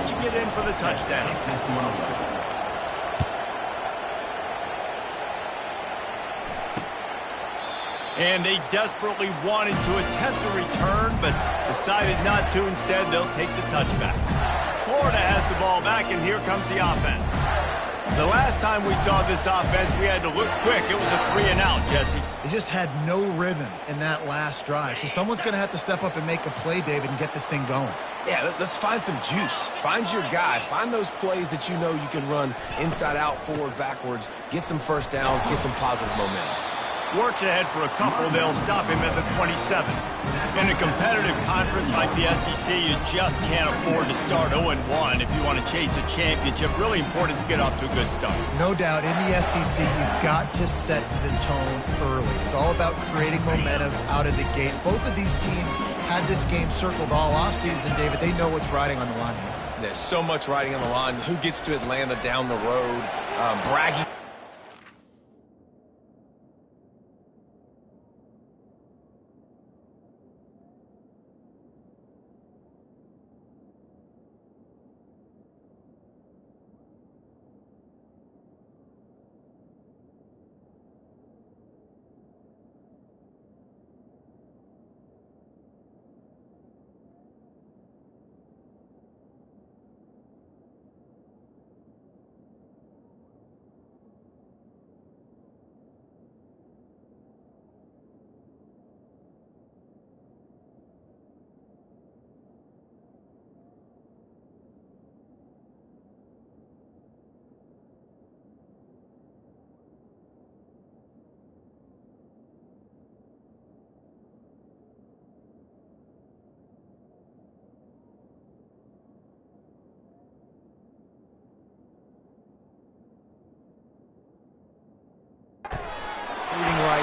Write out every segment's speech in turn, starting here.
launching it in for the touchdown. And they desperately wanted to attempt a return, but decided not to. Instead, they'll take the touchback. Florida has the ball back, and here comes the offense. The last time we saw this offense, we had to look quick. It was a 3-and-out, Jesse. They just had no rhythm in that last drive. So someone's going to have to step up and make a play, David, and get this thing going. Yeah, let's find some juice. Find your guy. Find those plays that you know you can run inside out, forward, backwards. Get some first downs. Get some positive momentum. Works ahead for a couple. They'll stop him at the 27. In a competitive conference like the SEC, you just can't afford to start 0-1 if you want to chase a championship. Really important to get off to a good start. No doubt, in the SEC, you've got to set the tone early. It's all about creating momentum out of the gate. Both of these teams had this game circled all offseason, David. They know what's riding on the line here. There's so much riding on the line. Who gets to Atlanta down the road? Braggy.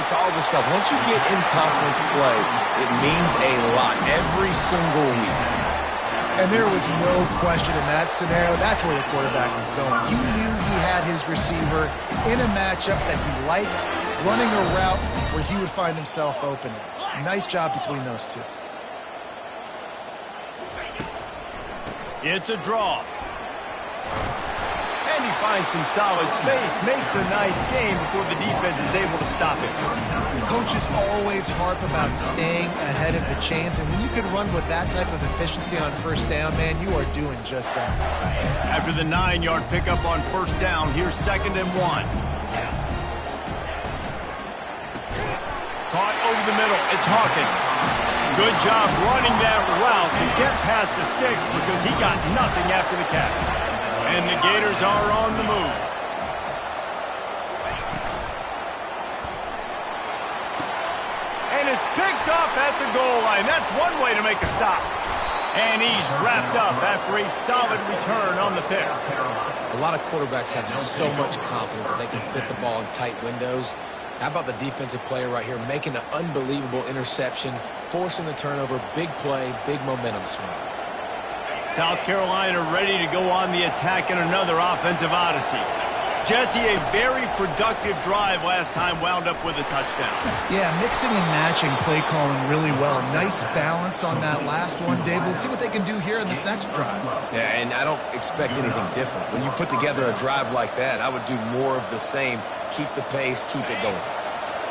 All this stuff. Once you get in conference play, it means a lot every single week. And there was no question in that scenario. That's where the quarterback was going. He knew he had his receiver in a matchup that he liked, running a route where he would find himself open. Nice job between those two. It's a draw. And he finds some solid space, makes a nice game before the defense is able to stop it. Coaches always harp about staying ahead of the chains, and when you can run with that type of efficiency on first down, man, you are doing just that. After the 9-yard pickup on first down, here's 2nd and 1. Caught over the middle, it's Hawkins. Good job running that route to get past the sticks because he got nothing after the catch. And the Gators are on the move. And it's picked off at the goal line. That's one way to make a stop. And he's wrapped up after a solid return on the pick. A lot of quarterbacks have so much confidence that they can fit the ball in tight windows. How about the defensive player right here making an unbelievable interception, forcing the turnover, big play, big momentum swing. South Carolina ready to go on the attack in another offensive odyssey. Jesse, a very productive drive last time wound up with a touchdown. Yeah, mixing and matching play calling really well. Nice balance on that last one, David. Let's see what they can do here in this next drive. Yeah, and I don't expect anything different. When you put together a drive like that, I would do more of the same. Keep the pace, keep it going.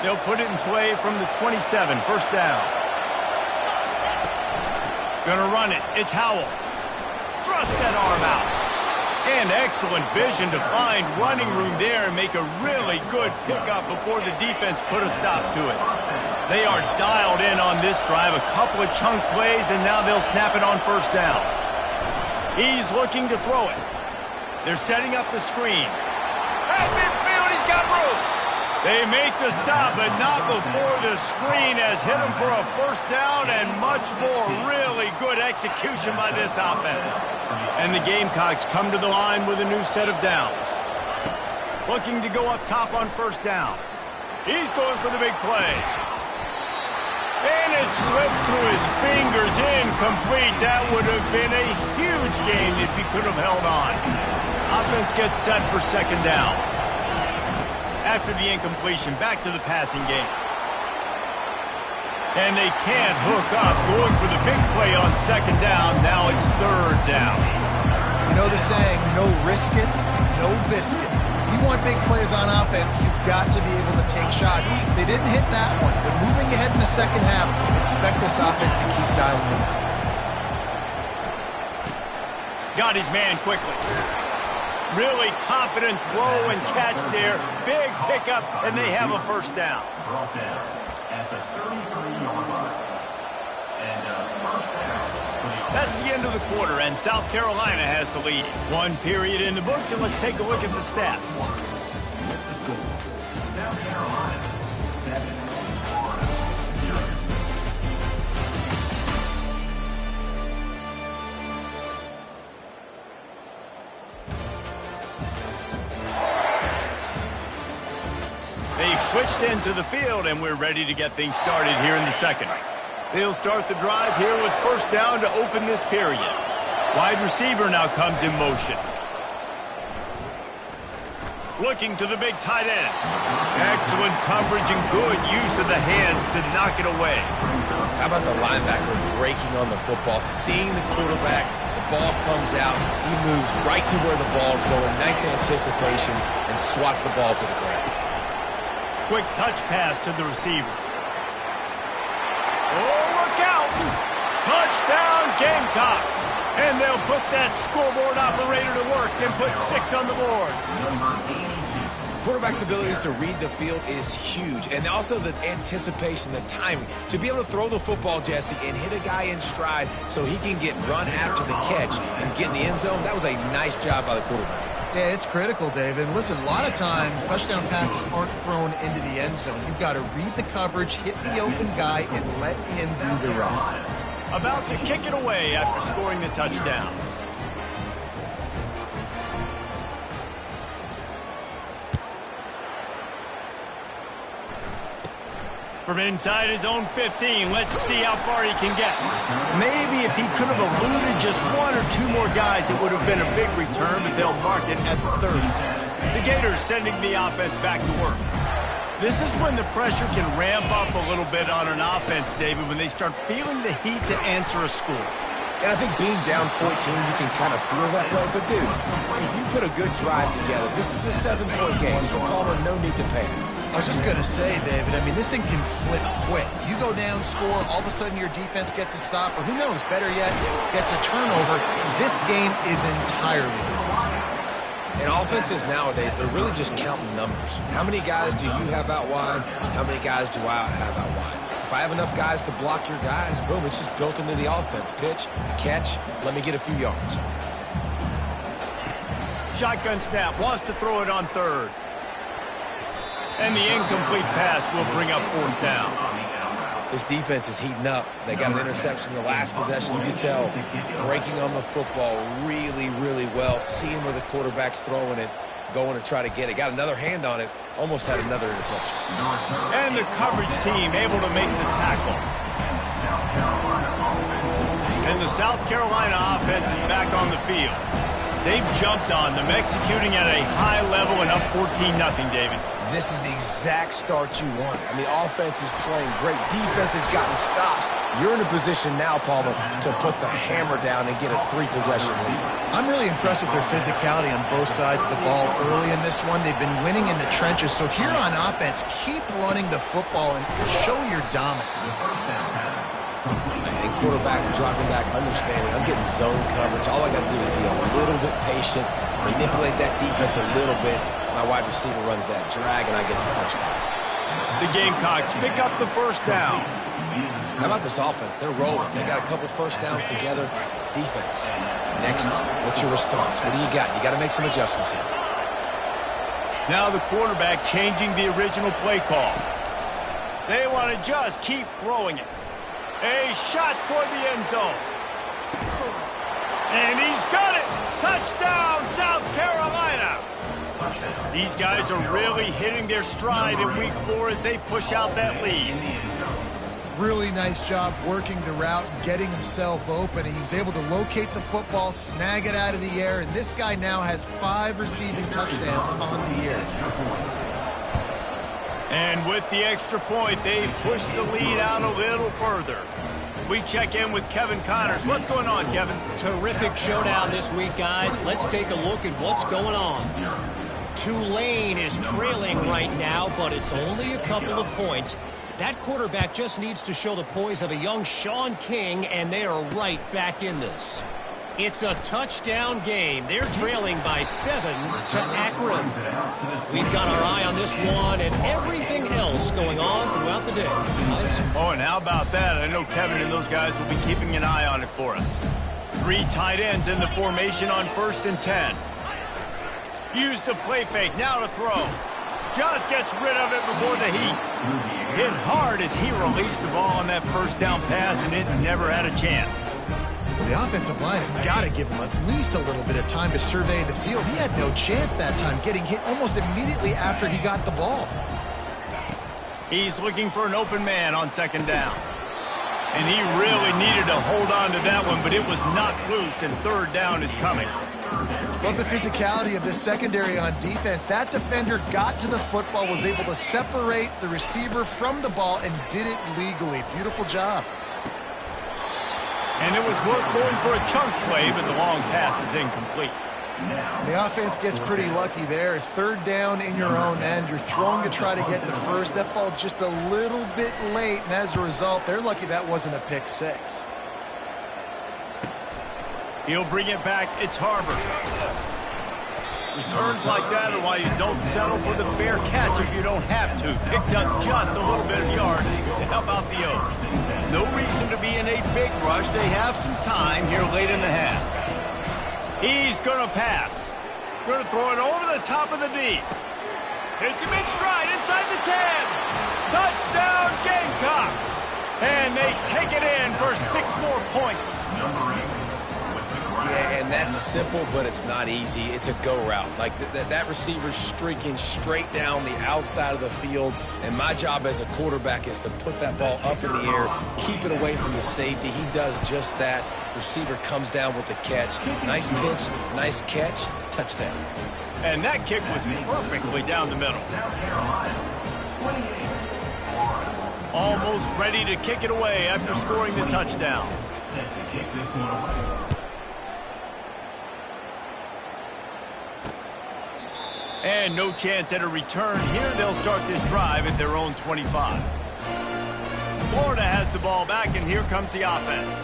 They'll put it in play from the 27, first down. Gonna run it. It's Howell. Thrust that arm out. And excellent vision to find running room there and make a really good pickup before the defense put a stop to it. They are dialed in on this drive. A couple of chunk plays, and now they'll snap it on first down. He's looking to throw it. They're setting up the screen. At midfield, he's got room. They make the stop, but not before the screen has hit him for a first down and much more. Really good execution by this offense. And the Gamecocks come to the line with a new set of downs. Looking to go up top on first down. He's going for the big play. And it slips through his fingers, incomplete. That would have been a huge gain if he could have held on. Offense gets set for second down. After the incompletion, back to the passing game. And they can't hook up, going for the big play on second down. Now it's third down. You know the saying, no risk it, no biscuit. If you want big plays on offense, you've got to be able to take shots. They didn't hit that one, but moving ahead in the second half, expect this offense to keep dialing them up. Got his man quickly. Really confident throw and catch there. Big pickup, and they have a first down. Brought down at the 33-yard line. And first down. That's the end of the quarter, and South Carolina has the lead. One period in the books, and let's take a look at the stats. South Carolina, 7, Florida, 0. They've switched into the field, and we're ready to get things started here in the second. They'll start the drive here with first down to open this period. Wide receiver now comes in motion. Looking to the big tight end. Excellent coverage and good use of the hands to knock it away. How about the linebacker breaking on the football, seeing the quarterback, the ball comes out, he moves right to where the ball's going, nice anticipation, and swats the ball to the ground. Quick touch pass to the receiver. Oh, look out! Touchdown, Gamecocks! And they'll put that scoreboard operator to work and put 6 on the board. Quarterback's abilities to read the field is huge, and also the anticipation, the timing. To be able to throw the football, Jesse, and hit a guy in stride so he can get run after the catch and get in the end zone, that was a nice job by the quarterback. Yeah, it's critical, David. And listen, a lot of times touchdown passes aren't thrown into the end zone. You've got to read the coverage, hit the open guy, and let him do the rest. About to kick it away after scoring the touchdown. From inside his own 15, let's see how far he can get. Maybe if he could have eluded just 1 or 2 more guys, it would have been a big return, but they'll mark it at the 30. The Gators sending the offense back to work. This is when the pressure can ramp up a little bit on an offense, David, when they start feeling the heat to answer a score. And I think being down 14, you can kind of feel that way. But, dude, if you put a good drive together, this is a 7-point game, so Palmer, no need to panic. I was just going to say, David, I mean, this thing can flip quick. You go down, score, all of a sudden your defense gets a stop, or who knows, better yet, gets a turnover. This game is entirely different. And offenses nowadays, they're really just counting numbers. How many guys do you have out wide? How many guys do I have out wide? If I have enough guys to block your guys, boom, it's just built into the offense. Pitch, catch, let me get a few yards. Shotgun snap, wants to throw it on third. And the incomplete pass will bring up fourth down. This defense is heating up. They got an interception the last possession. You can tell breaking on the football really, really well. Seeing where the quarterback's throwing it, going to try to get it. Got another hand on it. Almost had another interception. And the coverage team able to make the tackle. And the South Carolina offense is back on the field. They've jumped on them, executing at a high level and up 14-0, David. This is the exact start you want. I mean, offense is playing great. Defense has gotten stops. You're in a position now, Palmer, to put the hammer down and get a 3-possession lead. I'm really impressed with their physicality on both sides of the ball early in this one. They've been winning in the trenches. So here on offense, keep running the football and show your dominance. And quarterback dropping back, understanding. I'm getting zone coverage. All I got to do is be a little bit patient, manipulate that defense a little bit. My wide receiver runs that drag, and I get the first down. The Gamecocks pick up the first down. How about this offense? They're rolling. They got a couple first downs together. Defense. Next, what's your response? What do you got? You got to make some adjustments here. Now the quarterback changing the original play call. They want to just keep throwing it. A shot toward the end zone. And he's got it. Touchdown, South Carolina. These guys are really hitting their stride in week 4 as they push out that lead. Really nice job working the route and getting himself open. He was able to locate the football, snag it out of the air, and this guy now has 5 receiving touchdowns on the year. And with the extra point, they push the lead out a little further. we check in with Kevin Connors. What's going on, Kevin? Terrific showdown this week, guys. Let's take a look at what's going on. Tulane is trailing right now, but it's only a couple of points. That quarterback just needs to show the poise of a young Sean King, and they are right back in this. It's a touchdown game. They're trailing by 7 to Akron. We've got our eye on this one and everything else going on throughout the day, guys. Oh, and how about that? I know Kevin and those guys will be keeping an eye on it for us. 3 tight ends in the formation on 1st and 10. Use the play fake, now to throw. Just gets rid of it before the heat. Hit hard as he released the ball on that first down pass, and it never had a chance. The offensive line has got to give him at least a little bit of time to survey the field. He had no chance that time, getting hit almost immediately after he got the ball. He's looking for an open man on 2nd down. And he really needed to hold on to that one, but it was knocked loose, and 3rd down is coming. Love the physicality of this secondary on defense. That defender got to the football, was able to separate the receiver from the ball, and did it legally. Beautiful job. And it was worth going for a chunk play, but the long pass is incomplete. The offense gets pretty lucky there. 3rd down in your own end. You're throwing to try to get the first. That ball just a little bit late, and as a result, they're lucky that wasn't a pick 6. He'll bring it back. It's Harbor. Returns like that are why you don't settle for the fair catch if you don't have to. Picks up just a little bit of yards to help out the Oaks. No reason to be in a big rush. They have some time here late in the half. He's going to pass. Going to throw it over the top of the D. Hits him in stride inside the 10. Touchdown Gamecocks. And they take it in for 6 more points. Yeah, and that's simple, but it's not easy. It's a go route. Like that receiver's streaking straight down the outside of the field, and my job as a quarterback is to put that ball up in the air, keep it away from the safety. He does just that. Receiver comes down with the catch. Nice pitch, nice catch, touchdown. And that kick was perfectly down the middle. Almost ready to kick it away after scoring the touchdown. And no chance at a return here. They'll start this drive at their own 25. Florida has the ball back, and here comes the offense.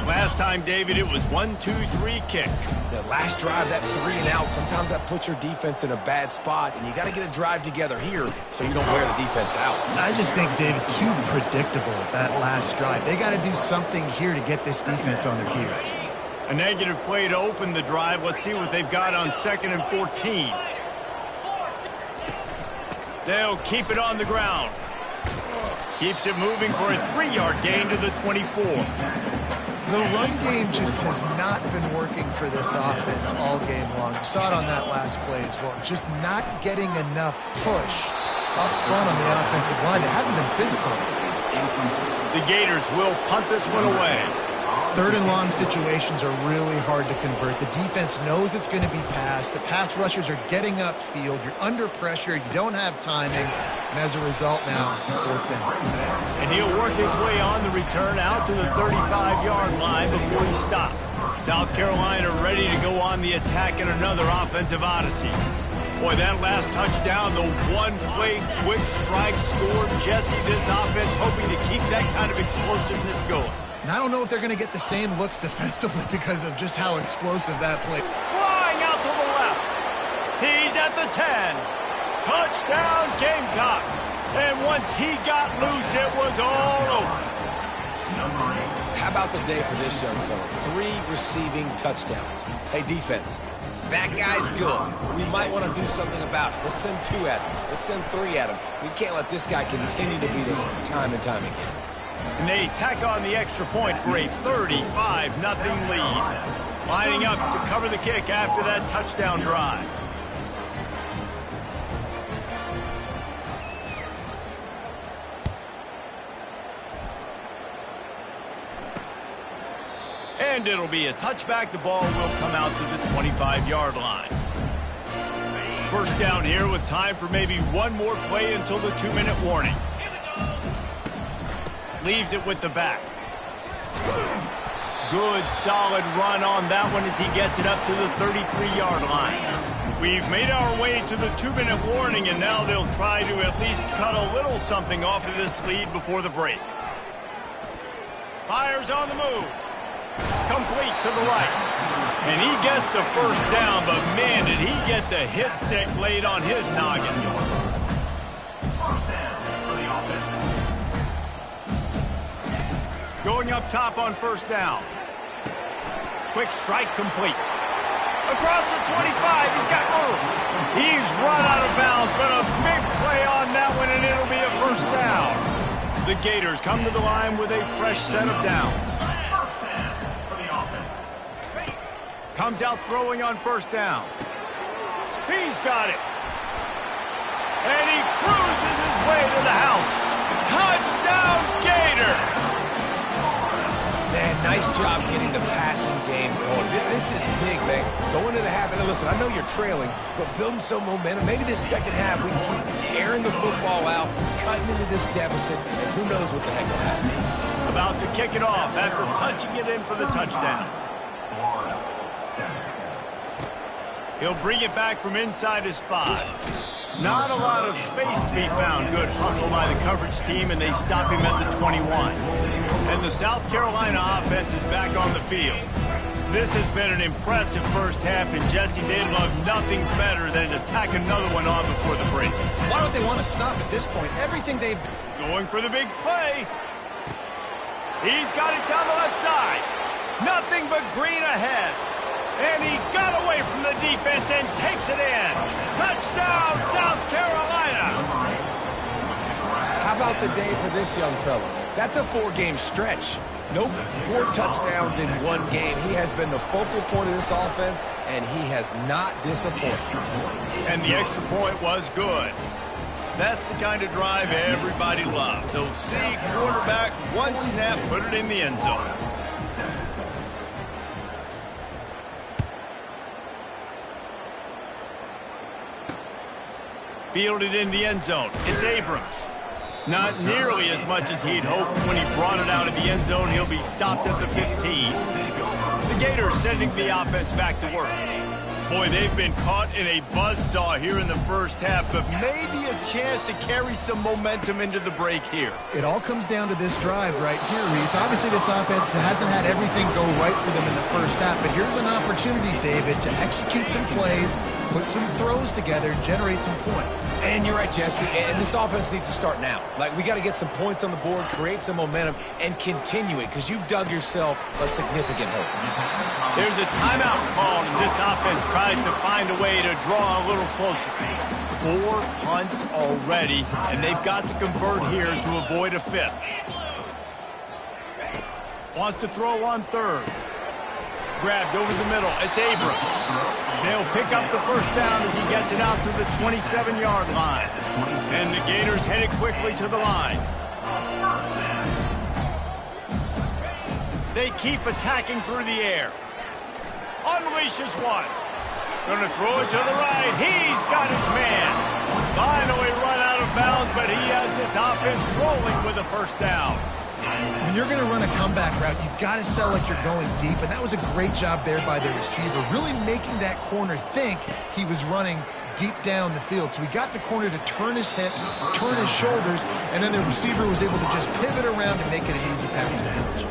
Last time, David, it was 1-2-3 kick. The last drive, that 3 and out, sometimes that puts your defense in a bad spot, and you got to get a drive together here so you don't wear the defense out. I just think, David, too predictable, that last drive. They got to do something here to get this defense on their heels. A negative play to open the drive. Let's see what they've got on 2nd and 14. They'll keep it on the ground. Keeps it moving for a 3-yard gain to the 24. The run game just has not been working for this offense all game long. You saw it on that last play as well. Just not getting enough push up front on the offensive line. They haven't been physical. The Gators will punt this one away. 3rd and long situations are really hard to convert. The defense knows it's going to be passed. The pass rushers are getting upfield. You're under pressure. You don't have timing. And as a result now, 4th down. And he'll work his way on the return out to the 35-yard line before he stopped. South Carolina ready to go on the attack in another offensive odyssey. Boy, that last touchdown, the one-play quick strike score. Jesse, this offense hoping to keep that kind of explosiveness going. And I don't know if they're going to get the same looks defensively because of just how explosive that play. Flying out to the left. He's at the 10. Touchdown Gamecocks. And once he got loose, it was all over. How about the day for this young fella? 3 receiving touchdowns. Hey, defense, that guy's good. We might want to do something about it. Let's send 2 at him. Let's send 3 at him. We can't let this guy continue to beat us time and time again. And they tack on the extra point for a 35-0 lead. Lining up to cover the kick after that touchdown drive. And it'll be a touchback. The ball will come out to the 25-yard line. First down here with time for maybe one more play until the 2-minute warning. Leaves it with the back. Good, solid run on that one as he gets it up to the 33-yard line. We've made our way to the 2-minute warning, and now they'll try to at least cut a little something off of this lead before the break. Fires on the move. Complete to the right. And he gets the first down, but man, did he get the hit stick laid on his noggin. First down for the offense. Going up top on first down. Quick strike complete. Across the 25, he's got room. He's run out of bounds, but a big play on that one, and it'll be a first down. The Gators come to the line with a fresh set of downs. First down for the offense. Comes out throwing on first down. He's got it. And he cruises his way to the house. Touchdown, Gator! Man, nice job getting the passing game going. This is big, man. Going to the half, and listen, I know you're trailing, but building some momentum. Maybe this second half we can keep airing the football out, cutting into this deficit, and who knows what the heck will happen. About to kick it off after punching it in for the touchdown. Florida, 7. He'll bring it back from inside his 5. Not a lot of space to be found. Good hustle by the coverage team, and they stop him at the 21. And the South Carolina offense is back on the field. This has been an impressive first half, and Jesse, they'd love nothing better than to tack another one on before the break. Why would they want to stop at this point? Everything they've... Going for the big play. He's got it down the left side. Nothing but green ahead. And he got away from the defense and takes it in. Touchdown, South Carolina. How about the day for this young fella? That's a 4-game stretch. Nope, 4 touchdowns in 1 game. He has been the focal point of this offense, and he has not disappointed. And the extra point was good. That's the kind of drive everybody loves. So see, quarterback, 1 snap, put it in the end zone. Fielded in the end zone. It's Abrams. Not nearly as much as he'd hoped when he brought it out of the end zone. He'll be stopped at the 15. The Gators sending the offense back to work. Boy, they've been caught in a buzzsaw here in the first half, but maybe a chance to carry some momentum into the break here. It all comes down to this drive right here, Reese. Obviously, this offense hasn't had everything go right for them in the first half, but here's an opportunity, David, to execute some plays, put some throws together, generate some points. And you're right, Jesse, and this offense needs to start now. Like, we got to get some points on the board, create some momentum, and continue it, because you've dug yourself a significant hole. There's a timeout called as this offense tries to find a way to draw a little closer. 4 punts already, and they've got to convert here to avoid a 5th. Wants to throw on 3rd. Grabbed over the middle. It's Abrams. They'll pick up the first down as he gets it out to the 27-yard line. And the Gators headed quickly to the line. They keep attacking through the air. Unleashes one. Gonna throw it to the right. He's got his man. Finally run out of bounds, but he has this offense rolling with a first down. When you're going to run a comeback route, you've got to sell like you're going deep, and that was a great job there by the receiver, really making that corner think he was running deep down the field. So he got the corner to turn his hips, turn his shoulders, and then the receiver was able to just pivot around and make it an easy pass and catch.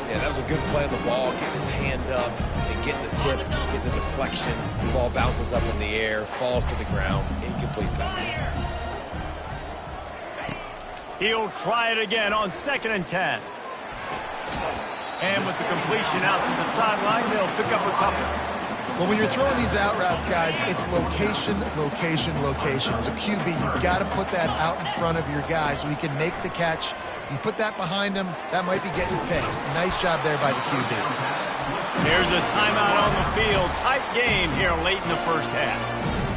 Yeah, that was a good play on the ball, getting his hand up, and getting the tip, getting the deflection. The ball bounces up in the air, falls to the ground, incomplete pass. He'll try it again on 2nd and 10. And with the completion out to the sideline, they'll pick up a couple. Well, when you're throwing these out routes, guys, it's location, location, location. As a QB, you've got to put that out in front of your guy so he can make the catch. You put that behind him, that might be getting picked. Nice job there by the QB. There's a timeout on the field. Tight game here late in the first half.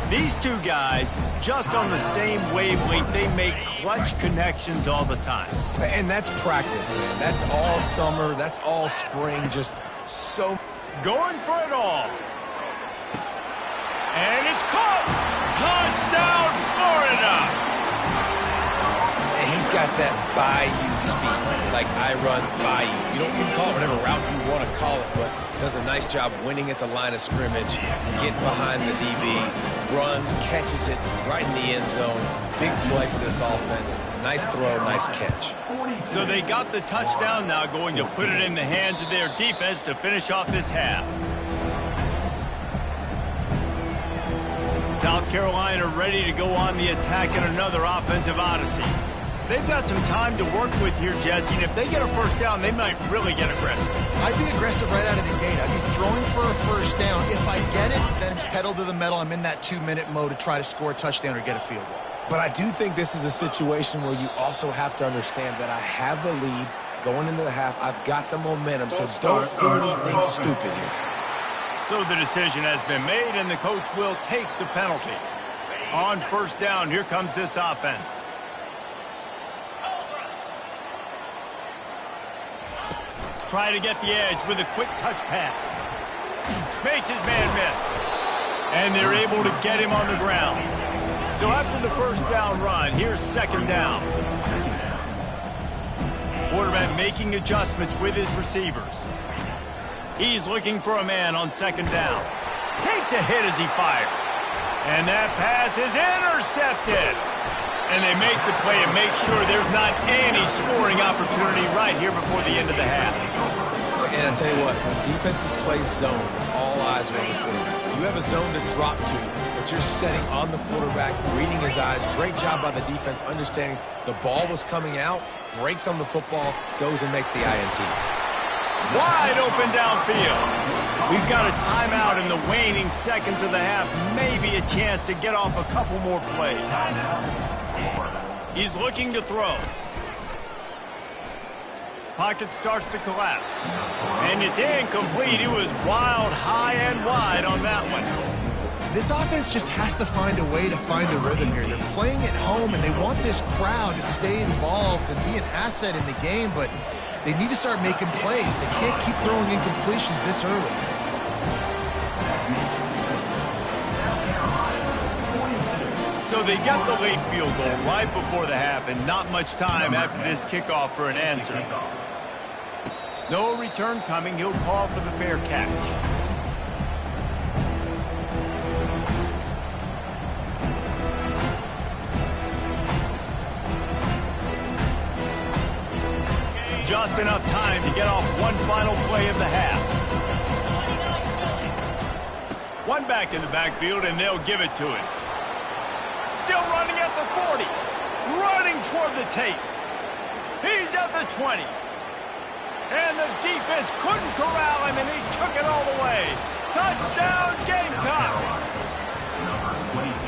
These two guys, just on the same wavelength, they make clutch connections all the time. And that's practice, man. That's all summer. That's all spring. Just so... Going for it all. And it's caught. Touchdown, Florida. And he's got got that bayou speed, like I run bayou. You can call it whatever route you want to call it, but does a nice job winning at the line of scrimmage, getting behind the DB, runs, catches it right in the end zone. Big play for this offense. Nice throw, nice catch. So they got the touchdown, now going to put it in the hands of their defense to finish off this half. South Carolina ready to go on the attack in another offensive odyssey. They've got some time to work with here, Jesse, and if they get a first down, they might really get aggressive. I'd be aggressive right out of the gate. I'd be throwing for a first down. If I get it, then it's pedal to the metal. I'm in that 2-minute mode to try to score a touchdown or get a field goal. But I do think this is a situation where you also have to understand that I have the lead going into the half. I've got the momentum, so don't do anything stupid here. So the decision has been made, and the coach will take the penalty. On first down, here comes this offense. Try to get the edge with a quick touch pass. Makes his man miss. And they're able to get him on the ground. So after the first down run, here's second down. Quarterback making adjustments with his receivers. He's looking for a man on second down. Takes a hit as he fires. And that pass is intercepted. And they make the play and make sure there's not any scoring opportunity right here before the end of the half. And I tell you what, when defenses play zone, all eyes are on the quarterback. You have a zone to drop to, but you're setting on the quarterback, reading his eyes. Great job by the defense, understanding the ball was coming out, breaks on the football, goes and makes the INT. Wide open downfield. We've got a timeout in the waning seconds of the half. Maybe a chance to get off a couple more plays. He's looking to throw. Pocket starts to collapse. And it's incomplete. It was wild, high and wide on that one. This offense just has to find a way to find a rhythm here. They're playing at home, and they want this crowd to stay involved and be an asset in the game, but they need to start making plays. They can't keep throwing incompletions this early. So they get the late field goal right before the half, and not much time after this kickoff for an answer. No return coming. He'll call for the fair catch. Just enough time to get off one final play of the half. One back in the backfield, and they'll give it to him. Still running at the 40. Running toward the tape. He's at the 20. And the defense couldn't corral him, and he took it all the way. Touchdown, Gamecocks!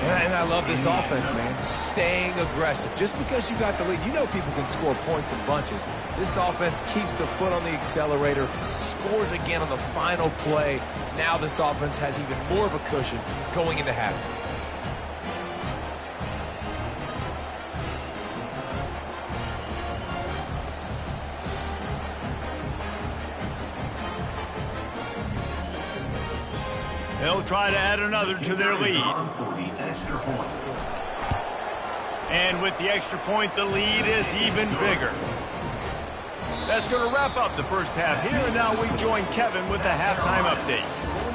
And I love this offense, man. Staying aggressive. Just because you got the lead, you know people can score points in bunches. This offense keeps the foot on the accelerator, scores again on the final play. Now this offense has even more of a cushion going into halftime. They'll try to add another to their lead. And with the extra point, the lead is even bigger. That's going to wrap up the first half here, and now we join Kevin with the halftime update.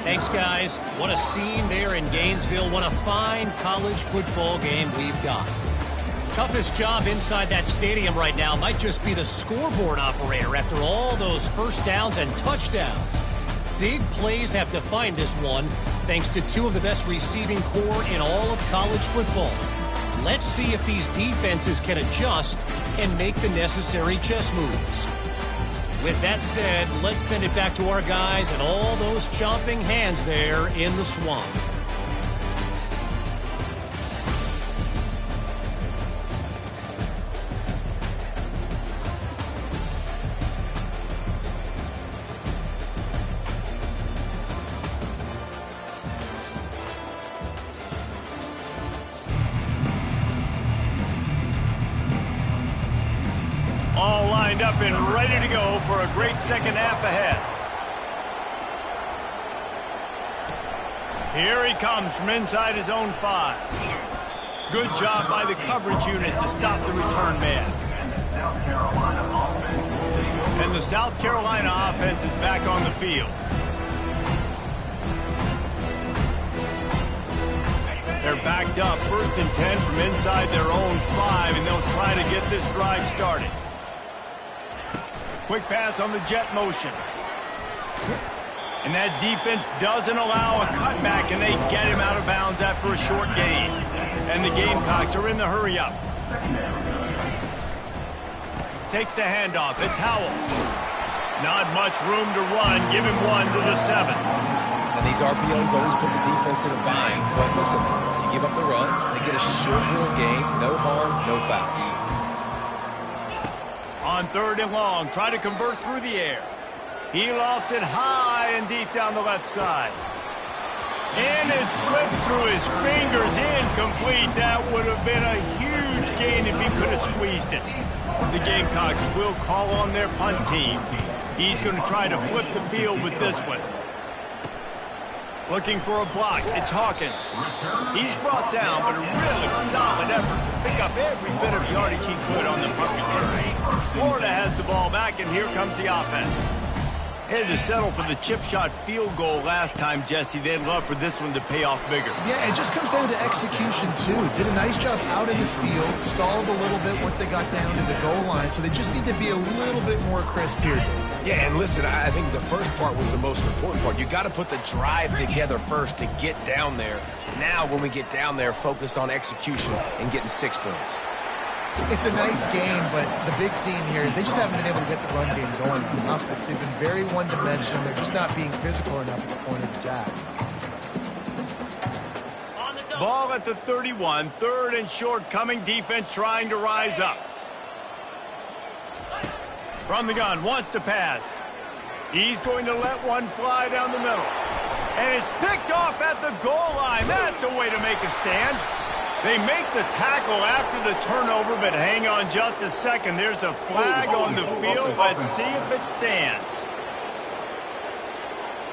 Thanks, guys. What a scene there in Gainesville. What a fine college football game we've got. Toughest job inside that stadium right now might just be the scoreboard operator after all those first downs and touchdowns. Big plays have defined this one, thanks to two of the best receiving core in all of college football. Let's see if these defenses can adjust and make the necessary chess moves. With that said, let's send it back to our guys and all those chomping hands there in the swamp. All lined up and ready to go for a great second half ahead. Here he comes from inside his own 5. Good job by the coverage unit to stop the return man. South Carolina offense will take over. And the South Carolina offense is back on the field. They're backed up, 1st and 10 from inside their own 5, and they'll try to get this drive started. Quick pass on the jet motion. And that defense doesn't allow a cutback, and they get him out of bounds after a short gain. And the Gamecocks are in the hurry-up. Takes the handoff. It's Howell. Not much room to run. Give him 1 to the 7. And these RPOs always put the defense in a bind. But listen, you give up the run, they get a short little gain, no harm, no foul. On 3rd and long, try to convert through the air. He lofts it high and deep down the left side. And it slips through his fingers, incomplete. That would have been a huge gain if he could have squeezed it. The Gamecocks will call on their punt team. He's going to try to flip the field with this one. Looking for a block. It's Hawkins. He's brought down, but a really solid effort to pick up every bit of yardage he could on the punt return. Florida has the ball back, and here comes the offense. They had to settle for the chip shot field goal last time, Jesse. They'd love for this one to pay off bigger. Yeah, it just comes down to execution, too. Did a nice job out in the field, stalled a little bit once they got down to the goal line, so they just need to be a little bit more crisp here. Yeah, and listen, I think the first part was the most important part. You got to put the drive together first to get down there. Now, when we get down there, focus on execution and getting 6 points. It's a nice game, but the big theme here is they just haven't been able to get the run game going enough. They've been very one-dimensional. They're just not being physical enough at the point of attack. Ball at the 31, 3rd and short, coming defense trying to rise up. From the gun, wants to pass. He's going to let one fly down the middle. And it's picked off at the goal line. That's a way to make a stand. They make the tackle after the turnover, but hang on just a second. There's a flag on the field. Let's see if it stands.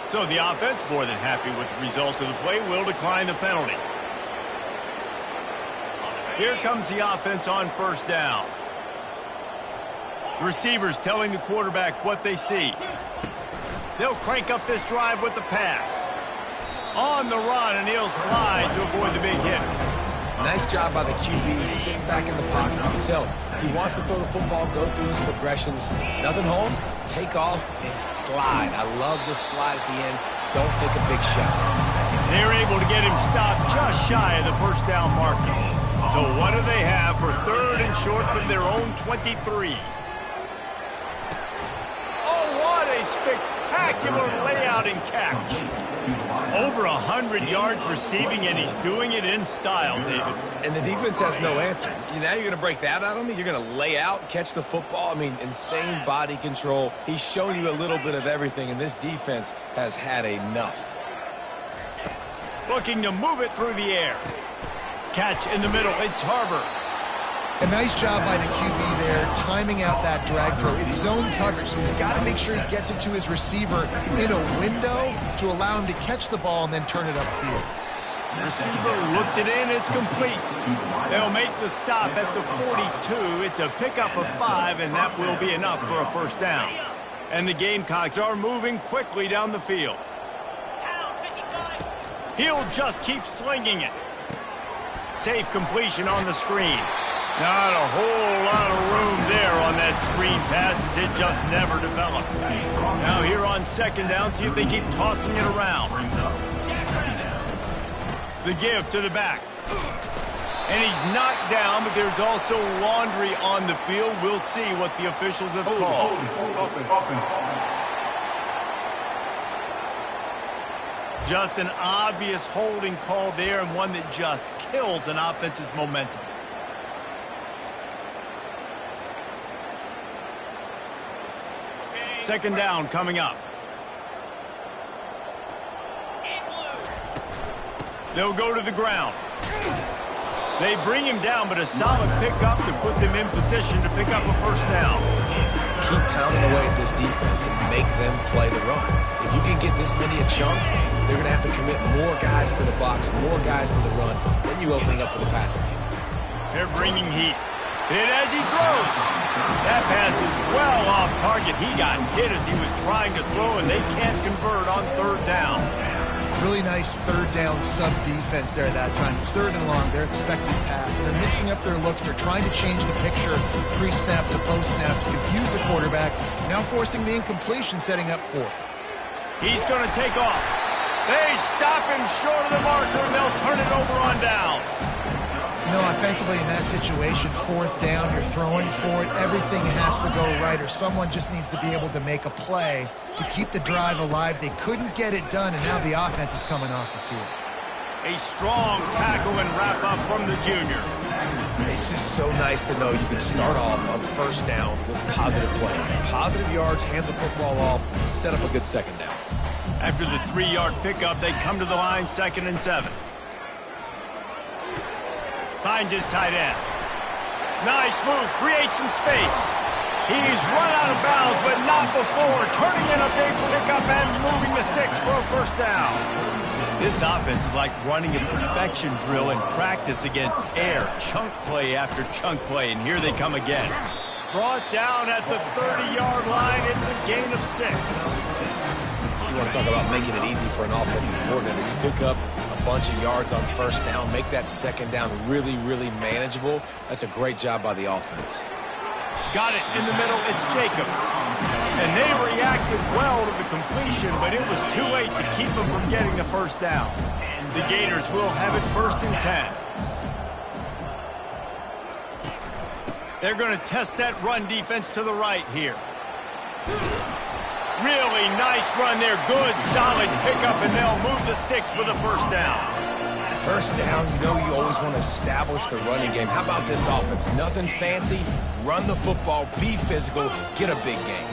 So the offense, more than happy with the result of the play, will decline the penalty. Here comes the offense on 1st down. The receivers telling the quarterback what they see. They'll crank up this drive with the pass. On the run, and he'll slide to avoid the big hit. Nice job by the QB, sitting back in the pocket. You can tell he wants to throw the football, go through his progressions. Nothing home, take off, and slide. I love the slide at the end. Don't take a big shot. They're able to get him stopped just shy of the 1st down marker. So what do they have for 3rd and short from their own 23? Oh, what a spectacular layout and catch. Over 100 yards receiving, and he's doing it in style, David. And the defense has no answer. Now you're going to break that out on me? You're going to lay out, catch the football? I mean, insane body control. He's shown you a little bit of everything, and this defense has had enough. Looking to move it through the air. Catch in the middle. It's Harbor. A nice job by the QB there, timing out that drag throw. It's zone coverage, so he's got to make sure he gets it to his receiver in a window to allow him to catch the ball and then turn it upfield. Receiver looks it in. It's complete. They'll make the stop at the 42. It's a pickup of 5, and that will be enough for a 1st down. And the Gamecocks are moving quickly down the field. He'll just keep slinging it. Safe completion on the screen. Not a whole lot of room there on that screen pass, as it just never developed. Now here on 2nd down, see if they keep tossing it around. The give to the back. And he's knocked down, but there's also laundry on the field. We'll see what the officials have called. Just an obvious holding call there, and one that just kills an offense's momentum. Second down coming up. They'll go to the ground. They bring him down, but a solid pickup to put them in position to pick up a 1st down. Keep pounding away at this defense and make them play the run. If you can get this many a chunk, they're going to have to commit more guys to the box, more guys to the run, then you opening up for the passing game. They're bringing heat. Hit as he throws. That pass is well off target. He got hit as he was trying to throw, and they can't convert on third down. Really nice third down sub-defense there that time. It's third and long. They're expecting pass. And they're mixing up their looks. They're trying to change the picture pre-snap to post-snap to confuse the quarterback. Now forcing the incompletion, setting up fourth. He's going to take off. They stop him short of the marker, and they'll turn it over on downs. You know, offensively in that situation, fourth down, you're throwing for it. Everything has to go right, or someone just needs to be able to make a play to keep the drive alive. They couldn't get it done, and now the offense is coming off the field. A strong tackle and wrap-up from the junior. It's just so nice to know you can start off on first down with positive plays. Positive yards, hand the football off, set up a good second down. After the 3-yard pickup, they come to the line, 2nd and 7. Finds his tight end. Nice move, creates some space. He's run out of bounds, but not before. Turning in a big pickup and moving the sticks for a first down. This offense is like running a perfection drill in practice against air. Chunk play after chunk play, and here they come again. Brought down at the 30-yard line. It's a gain of 6. You want to talk about making it easy for an offensive coordinator. You pick up a bunch of yards on first down, make that second down really, really manageable. That's a great job by the offense. Got it in the middle. It's Jacobs. And they reacted well to the completion, but it was too late to keep them from getting the first down. The Gators will have it 1st and 10. They're going to test that run defense to the right here. Really nice run there. Good, solid pickup, and they'll move the sticks for the first down. First down, you know you always want to establish the running game. How about this offense? Nothing fancy. Run the football, be physical, get a big gain.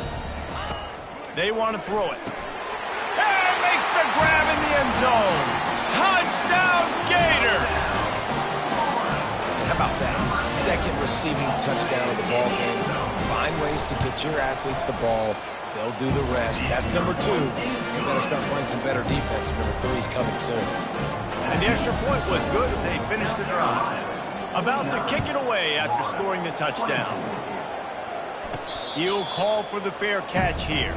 They want to throw it. And makes the grab in the end zone. Touchdown, Gator! And how about that? Second receiving touchdown of the ball game. Find ways to get your athletes the ball. They'll do the rest. That's number 2. They better start playing some better defense. Number 3 is coming soon. And the extra point was good as they finished the drive. About to kick it away after scoring the touchdown. He'll call for the fair catch here.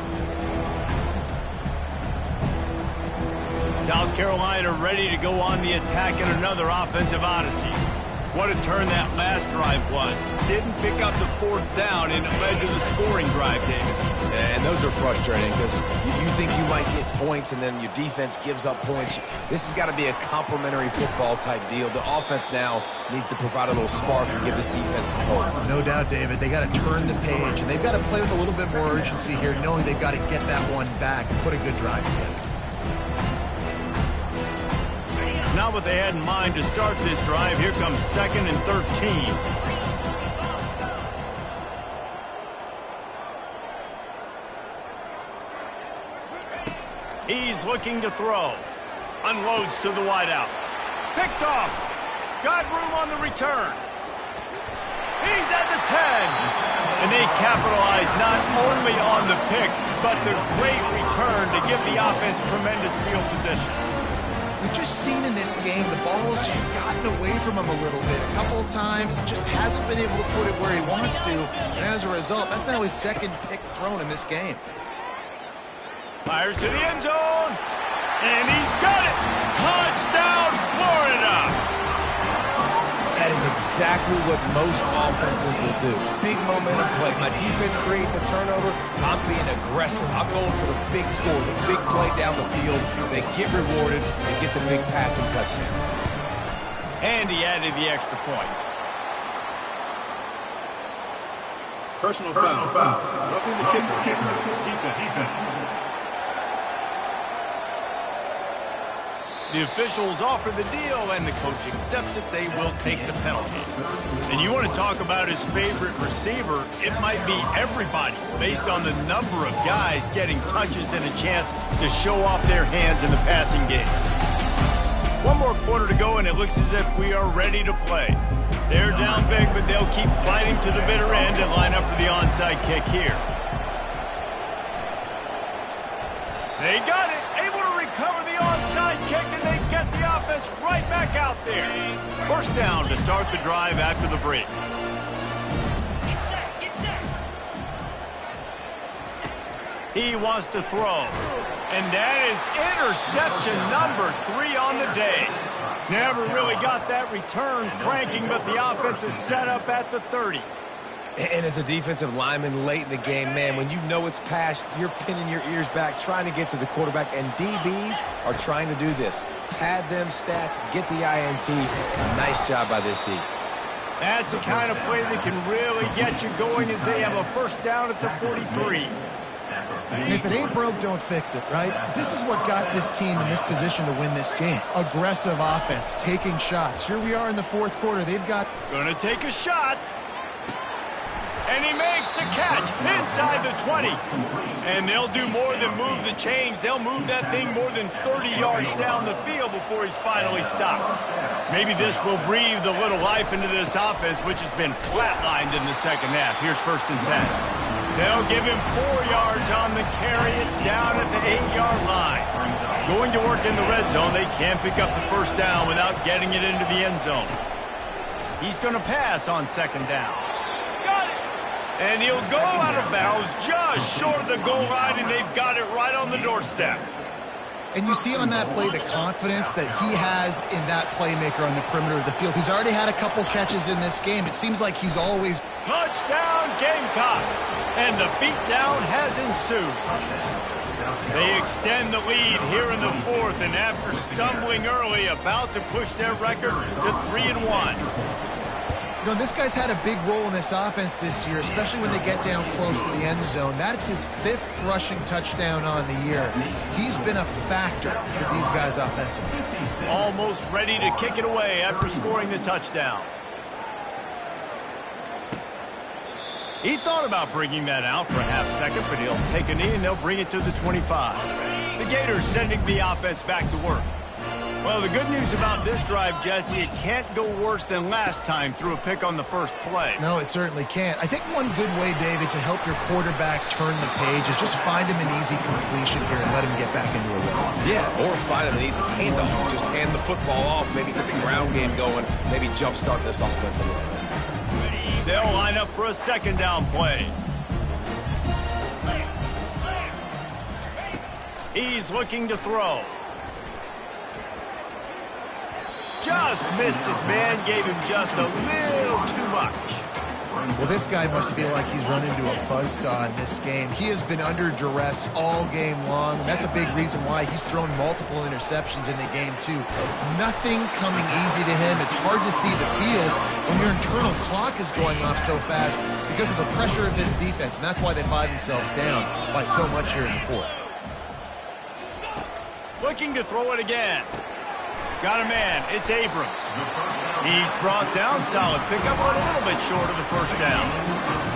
South Carolina ready to go on the attack in another offensive odyssey. What a turn that last drive was. Didn't pick up the 4th down, and it led to the scoring drive, David. And those are frustrating because you think you might get points and then your defense gives up points. This has got to be a complementary football type deal. The offense now needs to provide a little spark and give this defense some hope. No doubt, David. They got to turn the page, and they've got to play with a little bit more urgency here, knowing they've got to get that one back and put a good drive together. Not what they had in mind to start this drive. Here comes 2nd and 13. He's looking to throw. Unloads to the wideout. Picked off. Got room on the return. He's at the 10. And they capitalize not only on the pick, but the great return to give the offense tremendous field position. We've just seen in this game the ball has just gotten away from him a little bit. A couple of times, just hasn't been able to put it where he wants to. And as a result, that's now his 2nd pick thrown in this game. Fires to the end zone. And he's got it. Touchdown, Florida. That is exactly what most offenses will do. Big momentum play. My defense creates a turnover. I'm being aggressive. I'm going for the big score, the big play down the field. They get rewarded and get the big passing touchdown. And he added the extra point. Personal foul. Roughing the kicker. Defense. The officials offer the deal, and the coach accepts it. They will take the penalty. And you want to talk about his favorite receiver, it might be everybody, based on the number of guys getting touches and a chance to show off their hands in the passing game. One more quarter to go, and it looks as if we are ready to play. They're down big, but they'll keep fighting to the bitter end and line up for the onside kick here. They got it, able to recover the onside kick, and they get the offense right back out there. First down to start the drive after the break. He wants to throw. And that is interception number 3 on the day. Never really got that return cranking, but the offense is set up at the 30. And as a defensive lineman late in the game, man, when you know it's past, you're pinning your ears back, trying to get to the quarterback, and DBs are trying to do this. Pad them stats, get the INT. Nice job by this D. That's the kind of play that can really get you going as they have a first down at the 43. And if it ain't broke, don't fix it, right? This is what got this team in this position to win this game. Aggressive offense, taking shots. Here we are in the fourth quarter. They've got... Gonna take a shot. And he makes the catch inside the 20. And they'll do more than move the chains. They'll move that thing more than 30 yards down the field before he's finally stopped. Maybe this will breathe a little life into this offense, which has been flatlined in the second half. Here's 1st and 10. They'll give him 4 yards on the carry. It's down at the 8-yard line. Going to work in the red zone. They can't pick up the first down without getting it into the end zone. He's going to pass on 2nd down. And he'll go out of bounds just short of the goal line, and they've got it right on the doorstep. And you see on that play the confidence that he has in that playmaker on the perimeter of the field. He's already had a couple catches in this game. It seems like he's always... Touchdown, Gamecocks! And the beatdown has ensued. They extend the lead here in the 4th, and after stumbling early, about to push their record to 3-1. You know, this guy's had a big role in this offense this year, especially when they get down close to the end zone. That's his 5th rushing touchdown on the year. He's been a factor for these guys offensively. Almost ready to kick it away after scoring the touchdown. He thought about bringing that out for a half second, but he'll take a knee and they'll bring it to the 25. The Gators sending the offense back to work. Well, the good news about this drive, Jesse, it can't go worse than last time through a pick on the first play. No, it certainly can't. I think one good way, David, to help your quarterback turn the page is just find him an easy completion here and let him get back into a rhythm. Yeah, or find him an easy handoff. Just hand the football off, maybe get the ground game going, maybe jumpstart this offense a little bit. They'll line up for a 2nd down play. He's looking to throw. Just missed his man, gave him just a little too much. Well, this guy must feel like he's run into a buzzsaw in this game. He has been under duress all game long, and that's a big reason why he's thrown multiple interceptions in the game, too. Nothing coming easy to him. It's hard to see the field when your internal clock is going off so fast because of the pressure of this defense, and that's why they find themselves down by so much here in the 4th. Looking to throw it again. Got a man. It's Abrams. He's brought down. Solid pickup, but a little bit short of the first down.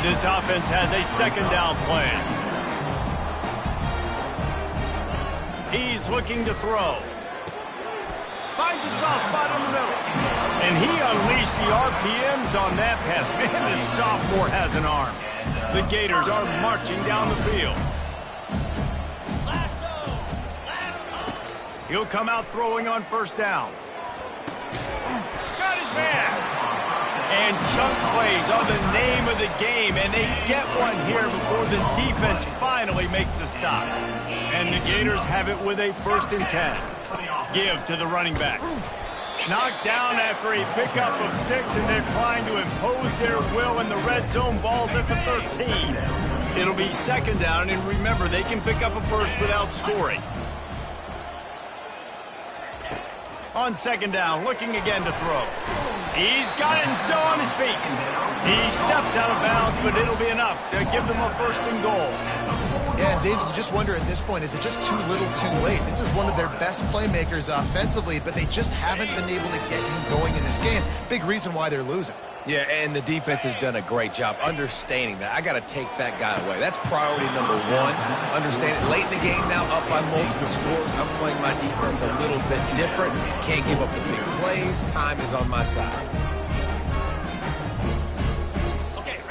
This offense has a 2nd down plan. He's looking to throw. Finds a soft spot in the middle. And he unleashed the RPMs on that pass. Man, this sophomore has an arm. The Gators are marching down the field. He'll come out throwing on 1st down. Got his man. And chunk plays are the name of the game, and they get one here before the defense finally makes the stop. And the Gators have it with a 1st and 10. Give to the running back. Knocked down after a pickup of 6, and they're trying to impose their will in the red zone. Ball's at the 13. It'll be 2nd down, and remember, they can pick up a first without scoring. On 2nd down, looking again to throw. He's got it and still on his feet. He steps out of bounds, but it'll be enough to give them a 1st and goal. Yeah, David, you just wonder at this point, is it just too little too late? This is one of their best playmakers offensively, but they just haven't been able to get him going in this game. Big reason why they're losing. Yeah, and the defense has done a great job understanding that. I got to take that guy away. That's priority number 1. Understand it. Late in the game now, up by multiple scores. I'm playing my defense a little bit different. Can't give up the big plays. Time is on my side.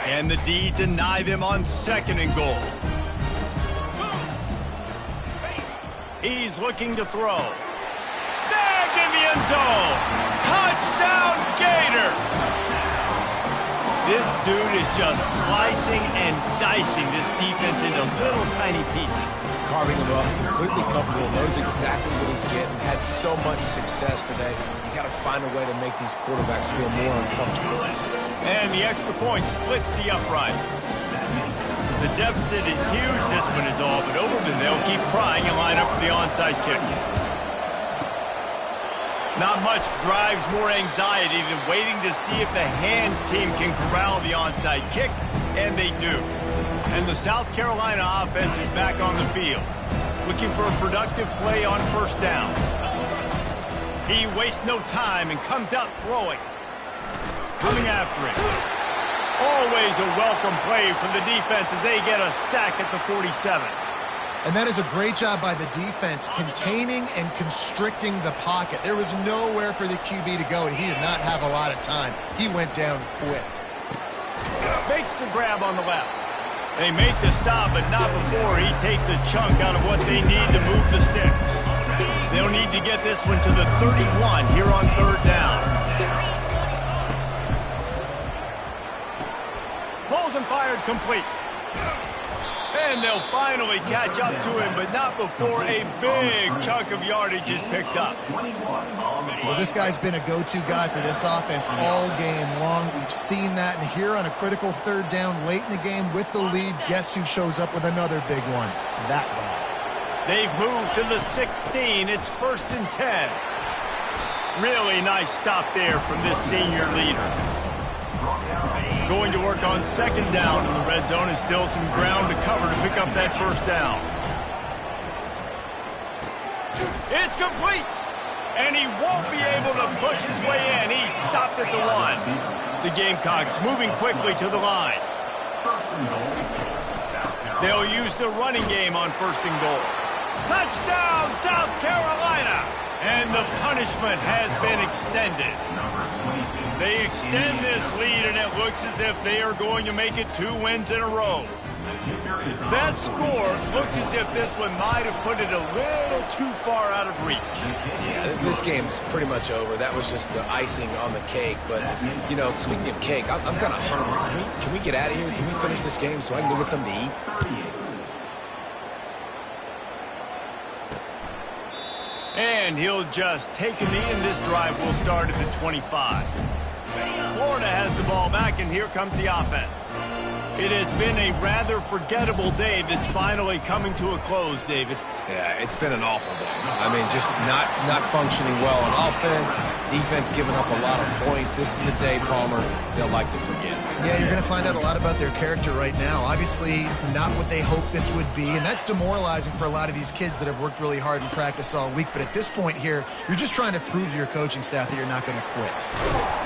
And the D deny them on 2nd and goal. He's looking to throw. Snagged in the end zone. Touchdown, Gators! This This dude is just slicing and dicing this defense into little tiny pieces. Carving him up, completely comfortable, knows exactly what he's getting, had so much success today. You got to find a way to make these quarterbacks feel more uncomfortable. And the extra point splits the uprights. The deficit is huge. This one is all but over, and they'll keep trying and line up for the onside kick. Not much drives more anxiety than waiting to see if the hands team can corral the onside kick, and they do. And the South Carolina offense is back on the field, looking for a productive play on first down. He wastes no time and comes out throwing. Coming after it. Always a welcome play from the defense as they get a sack at the 47. And that is a great job by the defense, containing and constricting the pocket. There was nowhere for the QB to go, and he did not have a lot of time. He went down quick. Makes the grab on the left. They make the stop, but not before he takes a chunk out of what they need to move the sticks. They'll need to get this one to the 31 here on third down. Pulls and fired complete. And they'll finally catch up to him, but not before a big chunk of yardage is picked up. Well, this guy's been a go-to guy for this offense all game long. We've seen that, and here on a critical third down late in the game with the lead, guess who shows up with another big one? That guy. They've moved to the 16. It's 1st and 10. Really nice stop there from this senior leader. Going to work on second down in the red zone, and still some ground to cover to pick up that first down. It's complete, and he won't be able to push his way in. He stopped at the 1. The Gamecocks moving quickly to the line. They'll use the running game on 1st and goal. Touchdown, South Carolina! And the punishment has been extended. They extend this lead, and it looks as if they are going to make it 2 wins in a row. That score looks as if this one might have put it a little too far out of reach. Yeah, this game's pretty much over. That was just the icing on the cake. But, you know, speaking of cake, I'm kind of hungry. Can we get out of here? Can we finish this game so I can go get something to eat? And he'll just take a knee, and this drive will start at the 25. Florida has the ball back, and here comes the offense. It has been a rather forgettable day that's finally coming to a close, David. Yeah, it's been an awful day. I mean, just not functioning well on offense, defense giving up a lot of points. This is a day, Palmer, they'll like to forget. Yeah, you're going to find out a lot about their character right now. Obviously, not what they hoped this would be, and that's demoralizing for a lot of these kids that have worked really hard in practice all week. But at this point here, you're just trying to prove to your coaching staff that you're not going to quit.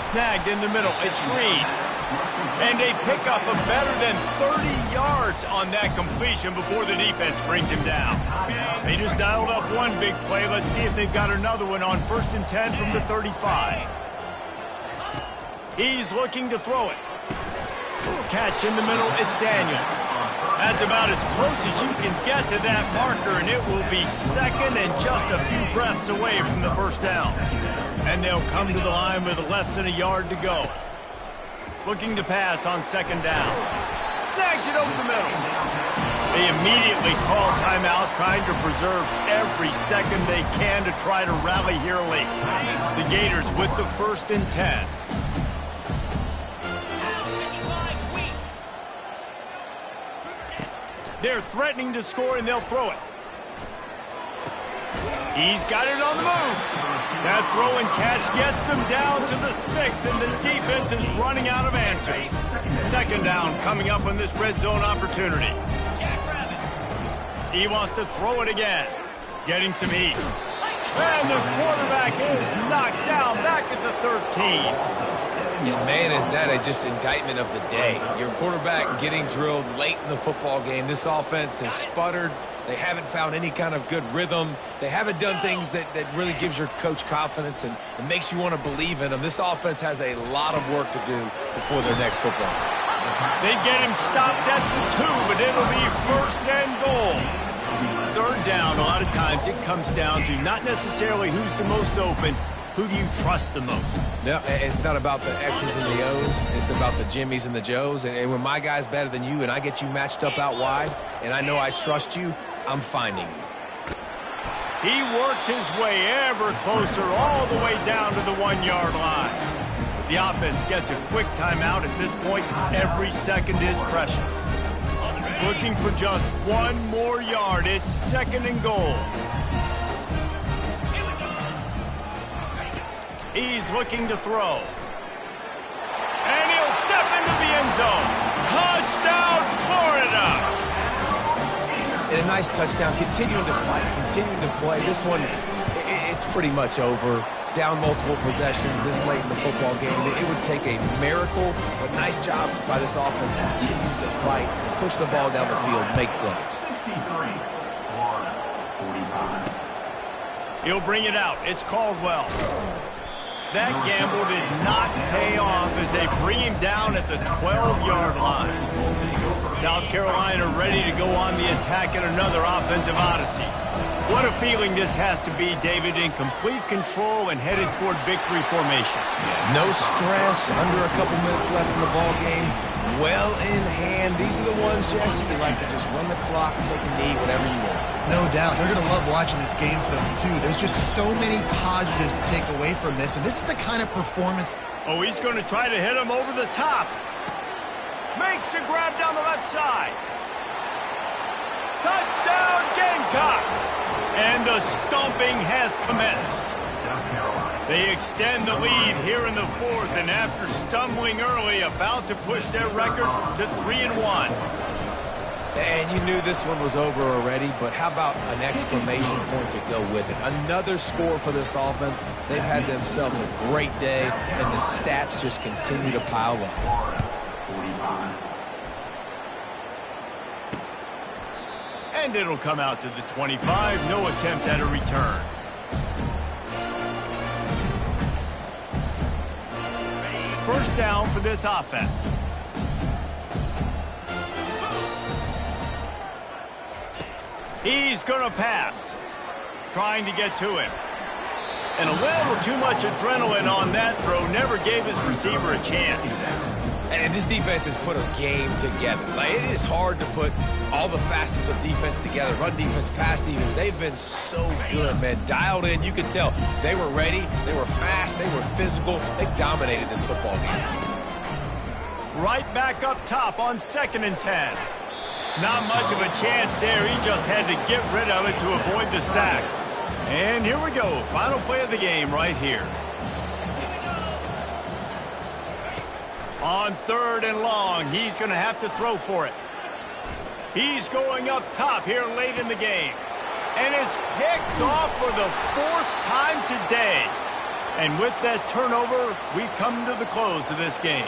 Snagged in the middle. It's Green. And they pick up a better than 30 yards on that completion before the defense brings him down. They just dialed up one big play. Let's see if they've got another one on 1st and 10 from the 35. He's looking to throw it. Catch in the middle. It's Daniels. That's about as close as you can get to that marker, and it will be second and just a few breaths away from the first down. And they'll come to the line with less than a yard to go. Looking to pass on second down. Snags it over the middle. They immediately call timeout, trying to preserve every second they can to try to rally here late. The Gators with the 1st and 10. They're threatening to score, and they'll throw it. He's got it on the move. That throw and catch gets them down to the 6, and the defense is running out of answers. Second down coming up on this red zone opportunity. He wants to throw it again. Getting some heat. And the quarterback is knocked down back at the 13. Yeah, man, is that just indictment of the day. Your quarterback getting drilled late in the football game. This offense has sputtered. They haven't found any kind of good rhythm. They haven't done things that really gives your coach confidence and makes you want to believe in them. This offense has a lot of work to do before their next football game. They get him stopped at the 2, but it'll be 1st and goal. Third down, a lot of times it comes down to not necessarily who's the most open, Who do you trust the most? No, it's not about the X's and the O's. It's about the Jimmys and the Joes. And when my guy's better than you and I get you matched up out wide and I know I trust you, I'm finding you. He works his way ever closer all the way down to the 1-yard line. The offense gets a quick timeout at this point. Every second is precious. Looking for just one more yard. It's 2nd and goal. He's looking to throw. And he'll step into the end zone. Touchdown, Florida! And a nice touchdown, continuing to fight, continuing to play. This one, it's pretty much over. Down multiple possessions this late in the football game. It would take a miracle, but nice job by this offense. Continue to fight, push the ball down the field, make plays. 63, Florida, 45. He'll bring it out. It's Caldwell. That gamble did not pay off as they bring him down at the 12-yard line. South Carolina ready to go on the attack in another offensive odyssey. What a feeling this has to be, David, in complete control and headed toward victory formation. Yeah, no stress, under a couple minutes left in the ball game. Well in hand. These are the ones, Jesse, you like to just run the clock, take a knee, whatever you want. No doubt. They're going to love watching this game film, too. There's just so many positives to take away from this, and this is the kind of performance. Oh, he's going to try to hit him over the top. Makes the grab down the left side. Touchdown, Gamecocks! And the stomping has commenced. They extend the lead here in the 4th, and after stumbling early, about to push their record to 3-1. And you knew this one was over already, but how about an exclamation point to go with it? Another score for this offense. They've had themselves a great day, and the stats just continue to pile up. 45. And it'll come out to the 25. No attempt at a return. First down for this offense. He's going to pass. Trying to get to him. And a little too much adrenaline on that throw. Never gave his receiver a chance. And this defense has put a game together. Like, it is hard to put all the facets of defense together. Run defense, pass defense. They've been so good, man. Dialed in. You could tell they were ready. They were fast. They were physical. They dominated this football game. Right back up top on 2nd and 10. Not much of a chance there. He just had to get rid of it to avoid the sack. And here we go. Final play of the game right here. On 3rd and long, he's going to have to throw for it. He's going up top here late in the game. And it's picked off for the 4th time today. And with that turnover, we come to the close of this game.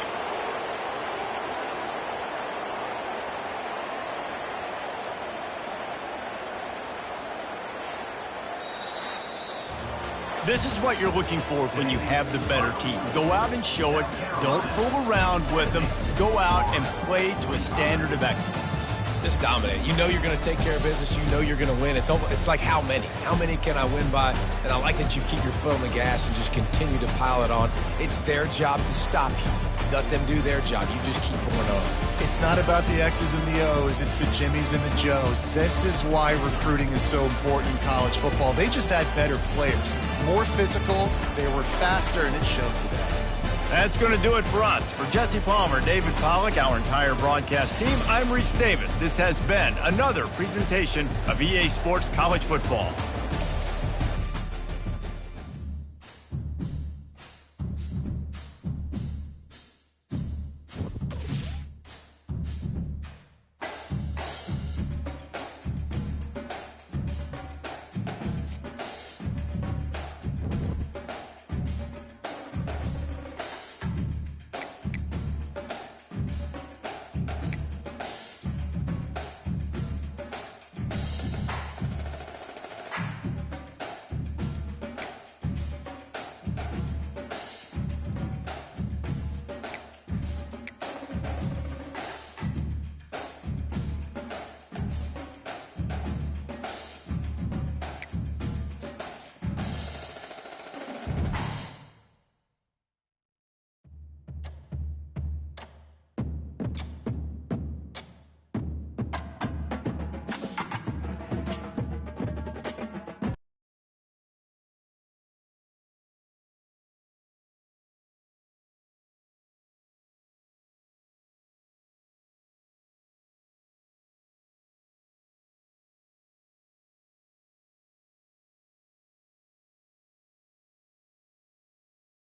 This is what you're looking for when you have the better team. Go out and show it. Don't fool around with them. Go out and play to a standard of excellence. Just dominate. You know you're going to take care of business. You know you're going to win. It's like how many? How many can I win by? And I like that you keep your foot on the gas and just continue to pile it on. It's their job to stop you. Let them do their job. You just keep going on. It's not about the X's and the O's. It's the Jimmys and the Joes. This is why recruiting is so important in college football. They just had better players. More physical, they were faster, and it showed today. That's going to do it for us. For Jesse Palmer, David Pollack, our entire broadcast team, I'm Reese Davis. This has been another presentation of EA Sports College Football.